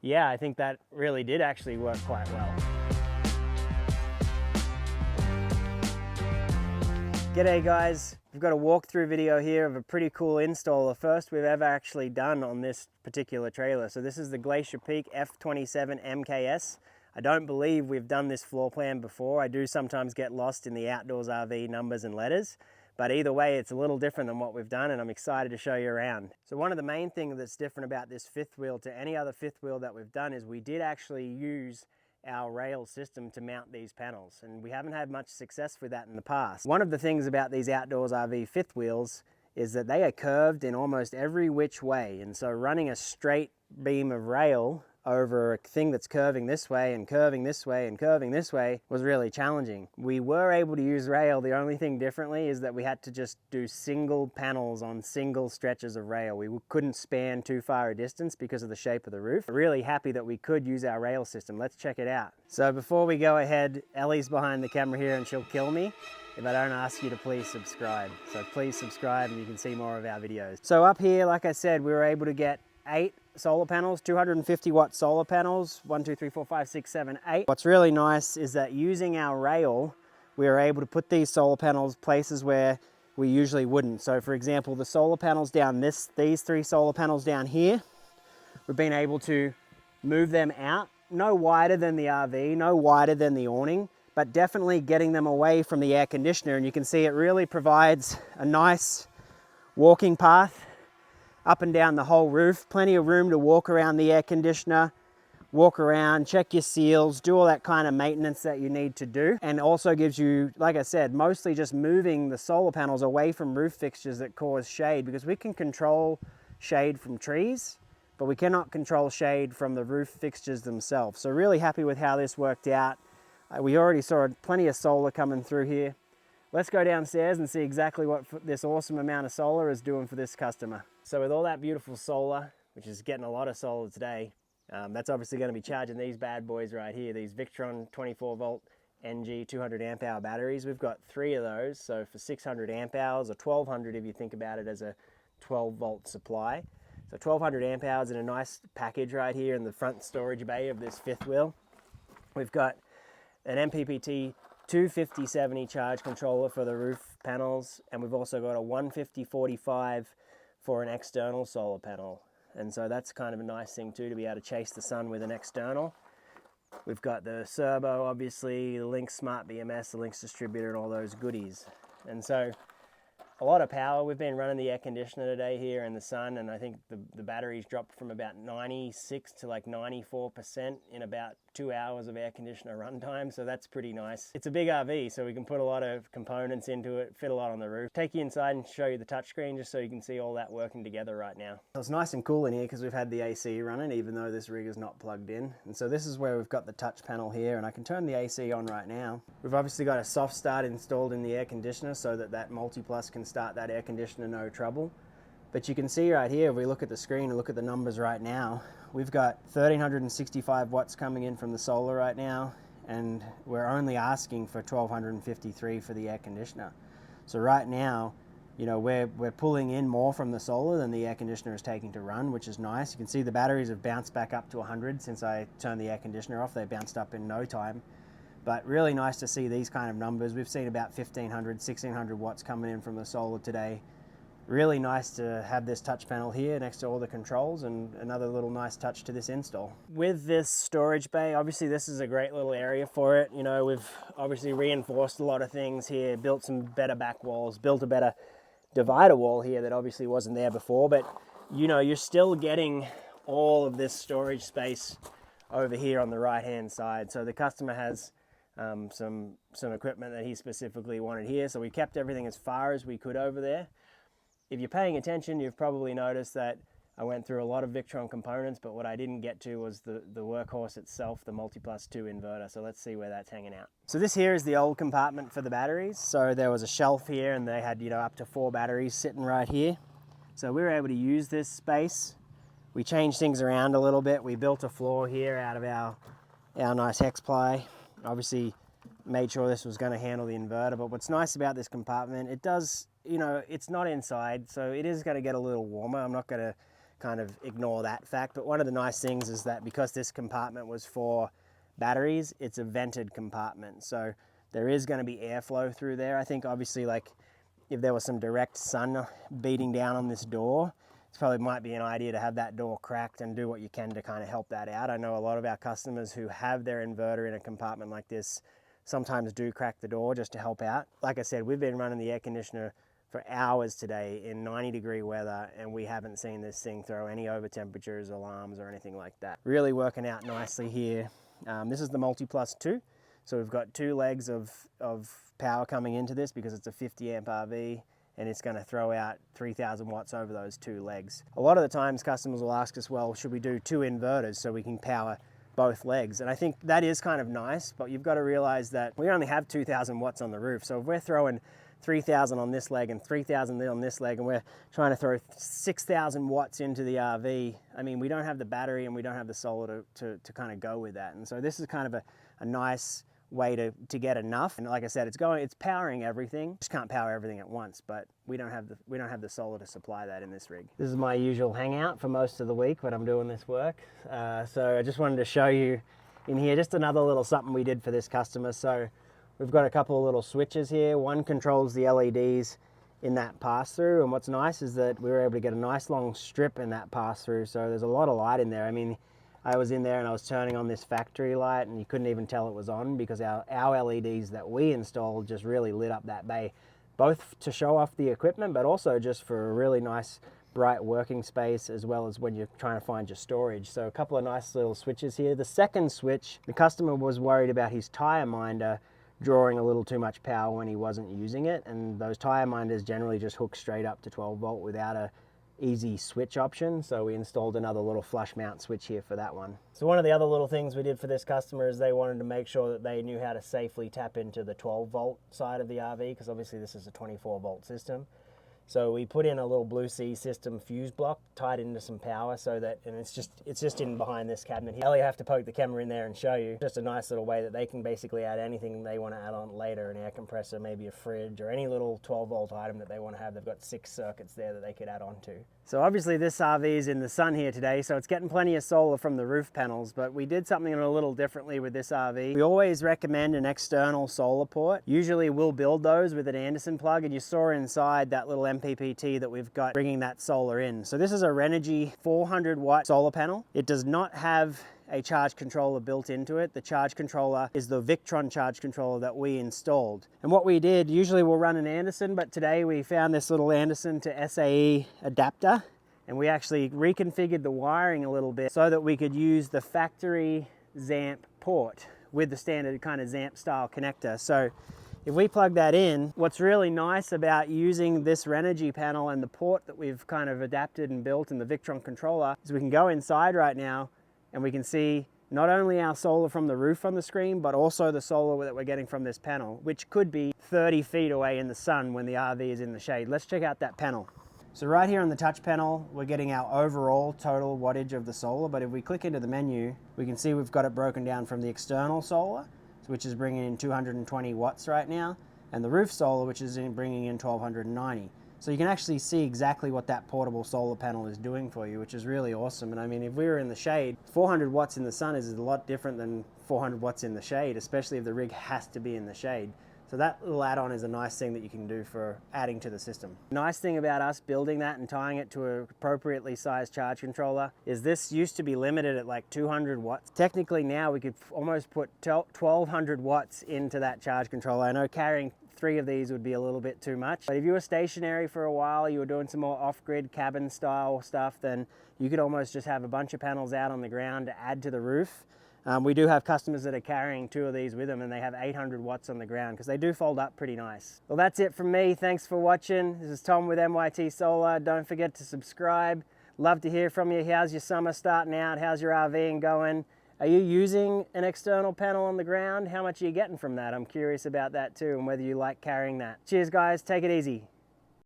yeah, I think that really did actually work quite well. G'day guys, we've got a walkthrough video here of a pretty cool install, the first we've ever actually done on this particular trailer. So this is the Glacier Peak F27 MKS. I don't believe we've done this floor plan before. I do sometimes get lost in the outdoors RV numbers and letters, but either way it's a little different than what we've done, and I'm excited to show you around. So one of the main things that's different about this fifth wheel to any other fifth wheel that we've done is we did actually use our rail system to mount these panels, and we haven't had much success with that in the past. One of the things about these outdoors RV fifth wheels is that they are curved in almost every which way, and so running a straight beam of rail over a thing that's curving this way and curving this way and curving this way was really challenging. We were able to use rail. The only thing differently is that we had to just do single panels on single stretches of rail. We couldn't span too far a distance because of the shape of the roof. Really happy that we could use our rail system. Let's check it out. So before we go ahead, Ellie's behind the camera here and she'll kill me if I don't ask you to please subscribe. So please subscribe and you can see more of our videos. So up here, like I said, we were able to get 8 solar panels, 250 watt solar panels, 1, 2, 3, 4, 5, 6, 7, 8. What's really nice is that using our rail, we are able to put these solar panels places where we usually wouldn't. So for example, the solar panels down these 3 solar panels down here, we've been able to move them out, no wider than the RV, no wider than the awning, but definitely getting them away from the air conditioner. And you can see it really provides a nice walking path up and down the whole roof. Plenty of room to walk around the air conditioner, walk around, check your seals, do all that kind of maintenance that you need to do. And also gives you, like I said, mostly just moving the solar panels away from roof fixtures that cause shade, because we can control shade from trees, but we cannot control shade from the roof fixtures themselves. So really happy with how this worked out. We already saw plenty of solar coming through here. Let's go downstairs and see exactly what this awesome amount of solar is doing for this customer. So with all that beautiful solar, which is getting a lot of solar today, that's obviously going to be charging these bad boys right here, these Victron 24 volt NG 200 amp hour batteries. We've got 3 of those, so for 600 amp hours, or 1200 if you think about it as a 12 volt supply. So 1200 amp hours in a nice package right here in the front storage bay of this fifth wheel. We've got an MPPT 250/70 charge controller for the roof panels, and we've also got a 150/45 for an external solar panel. And so that's kind of a nice thing too, to be able to chase the sun with an external. We've got the Serbo, obviously, the Lynx Smart BMS, the Lynx distributor, and all those goodies. And so a lot of power. We've been running the air conditioner today here in the sun, and I think the batteries dropped from about 96 to like 94% in about 2 hours of air conditioner runtime, so that's pretty nice. It's a big RV, so we can put a lot of components into it, fit a lot on the roof. Take you inside and show you the touchscreen just so you can see all that working together right now. So it's nice and cool in here because we've had the AC running even though this rig is not plugged in. And so this is where we've got the touch panel here, and I can turn the AC on right now. We've obviously got a soft start installed in the air conditioner so that multi-plus can start that air conditioner no trouble. But you can see right here, if we look at the screen and look at the numbers right now, we've got 1365 watts coming in from the solar right now, and we're only asking for 1253 for the air conditioner. So right now, you know, we're pulling in more from the solar than the air conditioner is taking to run, which is nice. You can see the batteries have bounced back up to 100 since I turned the air conditioner off. They bounced up in no time. But really nice to see these kind of numbers. We've seen about 1500, 1600 watts coming in from the solar today. Really nice to have this touch panel here next to all the controls, and another little nice touch to this install. With this storage bay, obviously this is a great little area for it. You know, we've obviously reinforced a lot of things here, built some better back walls, built a better divider wall here that obviously wasn't there before, but you know, you're still getting all of this storage space over here on the right hand side. So the customer has some equipment that he specifically wanted here, so we kept everything as far as we could over there. If you're paying attention, you've probably noticed that I went through a lot of Victron components, but what I didn't get to was the workhorse itself, the MultiPlus 2 inverter. So let's see where that's hanging out. So this here is the old compartment for the batteries. So there was a shelf here and they had, you know, up to 4 batteries sitting right here. So we were able to use this space. We changed things around a little bit. We built a floor here out of our nice hex ply. Obviously made sure this was going to handle the inverter, but what's nice about this compartment, it does, you know, it's not inside, so it is going to get a little warmer. I'm not going to kind of ignore that fact. But one of the nice things is that because this compartment was for batteries, it's a vented compartment. So there is going to be airflow through there. I think obviously like if there was some direct sun beating down on this door, it probably might be an idea to have that door cracked and do what you can to kind of help that out. I know a lot of our customers who have their inverter in a compartment like this sometimes do crack the door just to help out. Like I said, we've been running the air conditioner for hours today in 90-degree weather, and we haven't seen this thing throw any over temperatures, alarms, or anything like that. Really working out nicely here. This is the Multi-Plus 2. So we've got 2 legs of power coming into this because it's a 50 amp RV, and it's going to throw out 3,000 watts over those 2 legs. A lot of the times customers will ask us, well, should we do 2 inverters so we can power both legs? And I think that is kind of nice, but you've got to realize that we only have 2,000 watts on the roof. So if we're throwing 3,000 on this leg and 3,000 on this leg, and we're trying to throw 6,000 watts into the RV, I mean, we don't have the battery and we don't have the solar to kind of go with that. And so this is kind of a nice way to get enough. And like I said, it's powering everything. Just can't power everything at once, but we don't have the solar to supply that in this rig. This is my usual hangout for most of the week when I'm doing this work. So I just wanted to show you in here just another little something we did for this customer. So we've got a couple of little switches here. One controls the LEDs in that pass-through, and what's nice is that we were able to get a nice long strip in that pass-through, so there's a lot of light in there. I mean, I was in there and I was turning on this factory light and you couldn't even tell it was on because our LEDs that we installed just really lit up that bay, both to show off the equipment, but also just for a really nice bright working space, as well as when you're trying to find your storage. So a couple of nice little switches here. The second switch, the customer was worried about his tire minder drawing a little too much power when he wasn't using it, and those tire minders generally just hook straight up to 12 volt without a easy switch option, so we installed another little flush mount switch here for that one. So one of the other little things we did for this customer is they wanted to make sure that they knew how to safely tap into the 12 volt side of the RV, because obviously this is a 24 volt system. So we put in a little Blue Sea system fuse block tied into some power, so that, and it's just in behind this cabinet here. I'll have to poke the camera in there and show you. Just a nice little way that they can basically add anything they want to add on later, an air compressor, maybe a fridge, or any little 12 volt item that they want to have. They've got 6 circuits there that they could add on to. So obviously this RV is in the sun here today, so it's getting plenty of solar from the roof panels, but we did something a little differently with this RV. We always recommend an external solar port. Usually we'll build those with an Anderson plug, and you saw inside that little MPPT that we've got bringing that solar in. So this is a Renogy 400 watt solar panel. It does not have a charge controller built into it. The charge controller is the Victron charge controller that we installed. And what we did, usually we'll run an Anderson, but today we found this little Anderson to SAE adapter, and we actually reconfigured the wiring a little bit so that we could use the factory ZAMP port with the standard kind of ZAMP style connector. So if we plug that in, what's really nice about using this Renogy panel and the port that we've kind of adapted and built in the Victron controller is we can go inside right now and we can see not only our solar from the roof on the screen, but also the solar that we're getting from this panel, which could be 30 feet away in the sun when the RV is in the shade. Let's check out that panel. So right here on the touch panel, we're getting our overall total wattage of the solar, but if we click into the menu, we can see we've got it broken down from the external solar, which is bringing in 220 watts right now, and the roof solar, which is bringing in 1290. So you can actually see exactly what that portable solar panel is doing for you, which is really awesome. And I mean, if we were in the shade, 400 watts in the sun is a lot different than 400 watts in the shade, especially if the rig has to be in the shade. So that little add-on is a nice thing that you can do for adding to the system. Nice thing about us building that and tying it to an appropriately sized charge controller is this used to be limited at like 200 watts. Technically now we could almost put 1200 watts into that charge controller. I know carrying 3 of these would be a little bit too much, but if you were stationary for a while, you were doing some more off-grid cabin style stuff, then you could almost just have a bunch of panels out on the ground to add to the roof. We do have customers that are carrying 2 of these with them, and they have 800 watts on the ground because they do fold up pretty nice. Well, that's it from me. Thanks for watching. This is Tom with MYT Solar. Don't forget to subscribe. Love to hear from you. How's your summer starting out? How's your RVing going? Are you using an external panel on the ground? How much are you getting from that? I'm curious about that too, and whether you like carrying that. Cheers guys, take it easy.